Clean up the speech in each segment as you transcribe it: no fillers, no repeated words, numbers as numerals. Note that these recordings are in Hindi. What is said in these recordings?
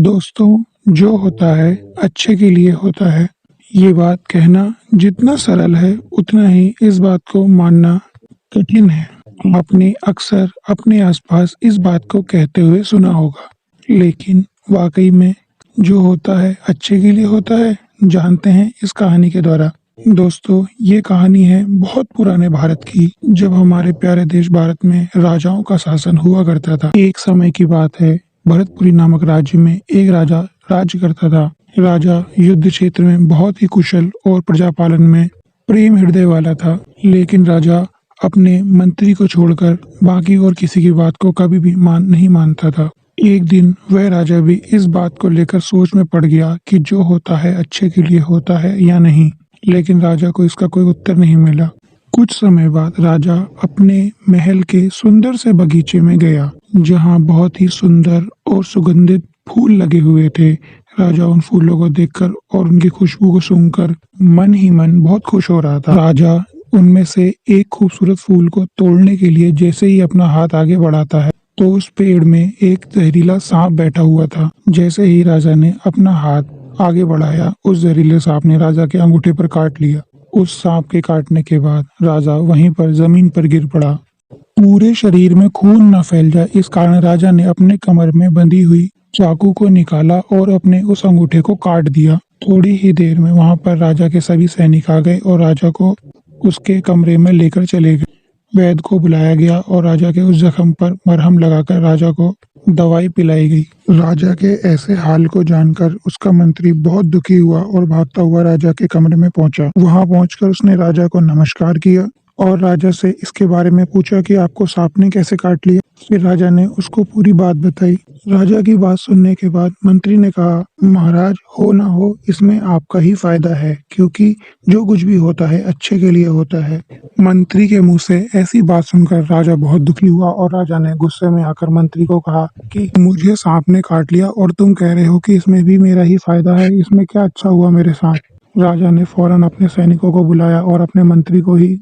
दोस्तों, जो होता है अच्छे के लिए होता है। ये बात कहना जितना सरल है उतना ही इस बात को मानना कठिन है। आपने अक्सर अपने आसपास इस बात को कहते हुए सुना होगा, लेकिन वाकई में जो होता है अच्छे के लिए होता है, जानते हैं इस कहानी के द्वारा। दोस्तों, ये कहानी है बहुत पुराने भारत की, जब हमारे प्यारे देश भारत में राजाओं का शासन हुआ करता था। एक समय की बात है, भरतपुरी नामक राज्य में एक राजा राज्य करता था। राजा युद्ध क्षेत्र में बहुत ही कुशल और प्रजापालन में प्रेम हृदय वाला था, लेकिन राजा अपने मंत्री को छोड़कर बाकी और किसी की बात को कभी भी नहीं मानता था। एक दिन वह राजा भी इस बात को लेकर सोच में पड़ गया कि जो होता है अच्छे के लिए होता है या नहीं, लेकिन राजा को इसका कोई उत्तर नहीं मिला। कुछ समय बाद राजा अपने महल के सुंदर से बगीचे में गया, जहाँ बहुत ही सुंदर और सुगंधित फूल लगे हुए थे। राजा उन फूलों को देखकर और उनकी खुशबू को सूंघकर मन ही मन बहुत खुश हो रहा था। राजा उनमें से एक खूबसूरत फूल को तोड़ने के लिए जैसे ही अपना हाथ आगे बढ़ाता है, तो उस पेड़ में एक जहरीला सांप बैठा हुआ था। जैसे ही राजा ने अपना हाथ आगे बढ़ाया, उस जहरीले सांप ने राजा के अंगूठे पर काट लिया। उस सांप के काटने के बाद राजा वहीं पर जमीन पर गिर पड़ा। पूरे शरीर में खून न फैल जाए, इस कारण राजा ने अपने कमर में बंधी हुई चाकू को निकाला और अपने उस अंगूठे को काट दिया। थोड़ी ही देर में वहां पर राजा के सभी सैनिक आ गए और राजा को उसके कमरे में लेकर चले गए। वैद्य को बुलाया गया और राजा के उस जख्म पर मरहम लगाकर राजा को दवाई पिलाई गई। राजा के ऐसे हाल को जानकर उसका मंत्री बहुत दुखी हुआ और भागता हुआ राजा के कमरे में पहुंचा। वहां पहुंचकर उसने राजा को नमस्कार किया और राजा से इसके बारे में पूछा कि आपको सांप ने कैसे काट लिया। फिर राजा ने उसको पूरी बात बताई। राजा की बात सुनने के बाद मंत्री ने कहा, महाराज, हो ना हो इसमें आपका ही फायदा है, क्योंकि जो कुछ भी होता है अच्छे के लिए होता है। मंत्री के मुंह से ऐसी बात सुनकर राजा बहुत दुखी हुआ और राजा ने गुस्से में आकर मंत्री को कहा कि मुझे सांप ने काट लिया और तुम कह रहे हो कि इसमें भी मेरा ही फायदा है, इसमें क्या अच्छा हुआ मेरे साथ। राजा ने फौरन अपने सैनिकों को बुलाया और अपने मंत्री को ही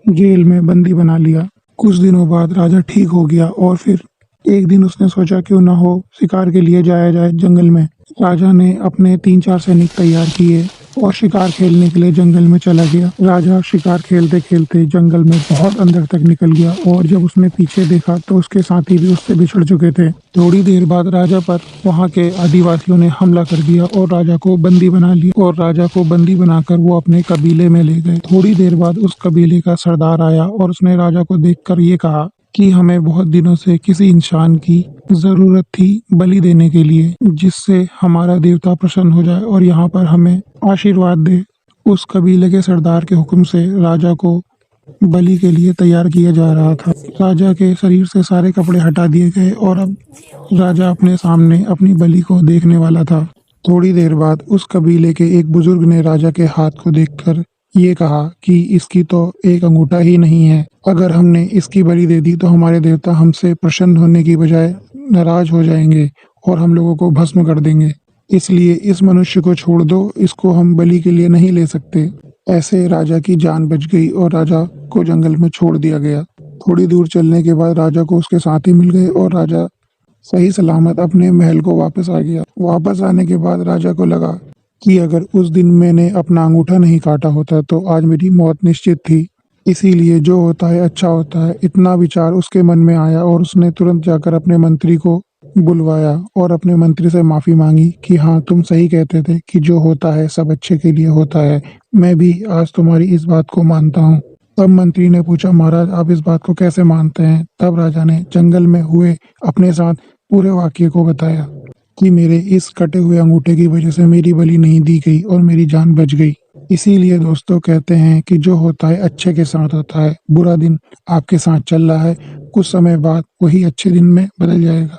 जेल में बंदी बना लिया। कुछ दिनों बाद राजा ठीक हो गया और फिर एक दिन उसने सोचा क्यों ना हो शिकार के लिए जाया जाए जंगल में। राजा ने अपने 3-4 सैनिक तैयार किए और शिकार खेलने के लिए जंगल में चला गया। राजा शिकार खेलते खेलते जंगल में बहुत अंदर तक निकल गया और जब उसने पीछे देखा तो उसके साथी भी उससे बिछड़ चुके थे। थोड़ी देर बाद राजा पर वहाँ के आदिवासियों ने हमला कर दिया और राजा को बंदी बना लिया और राजा को बंदी बनाकर वो अपने कबीले में ले गए। थोड़ी देर बाद उस कबीले का सरदार आया और उसने राजा को देखकर ये कहा कि हमें बहुत दिनों से किसी इंसान की जरूरत थी बलि देने के लिए, जिससे हमारा देवता प्रसन्न हो जाए और यहाँ पर हमें आशीर्वाद दे। उस कबीले के सरदार के हुक्म से राजा को बलि के लिए तैयार किया जा रहा था। राजा के शरीर से सारे कपड़े हटा दिए गए और अब राजा अपने सामने अपनी बलि को देखने वाला था। थोड़ी देर बाद उस कबीले के एक बुजुर्ग ने राजा के हाथ को देखकर ये कहा कि इसकी तो एक अंगूठा ही नहीं है। अगर हमने इसकी बलि दे दी तो हमारे देवता हमसे प्रसन्न होने की बजाय नाराज हो जाएंगे और हम लोगों को भस्म कर देंगे। इसलिए इस मनुष्य को छोड़ दो, इसको हम बलि के लिए नहीं ले सकते। ऐसे राजा की जान बच गई और राजा को जंगल में छोड़ दिया गया। थोड़ी दूर चलने के बाद राजा को उसके साथी मिल गए और राजा सही सलामत अपने महल को वापस आ गया। वापस आने के बाद राजा को लगा कि अगर उस दिन मैंने अपना अंगूठा नहीं काटा होता तो आज मेरी मौत निश्चित थी। इसीलिए जो होता है अच्छा होता है, इतना विचार उसके मन में आया और उसने तुरंत जाकर अपने मंत्री को बुलवाया और अपने मंत्री से माफी मांगी कि हाँ, तुम सही कहते थे कि जो होता है सब अच्छे के लिए होता है। मैं भी आज तुम्हारी इस बात को मानता हूँ। तब मंत्री ने पूछा, महाराज, आप इस बात को कैसे मानते हैं? तब राजा ने जंगल में हुए अपने साथ पूरे वाक्य को बताया कि मेरे इस कटे हुए अंगूठे की वजह से मेरी बलि नहीं दी गई और मेरी जान बच गई। इसीलिए दोस्तों कहते हैं कि जो होता है अच्छे के साथ होता है। बुरा दिन आपके साथ चल रहा है, कुछ समय बाद वही अच्छे दिन में बदल जाएगा।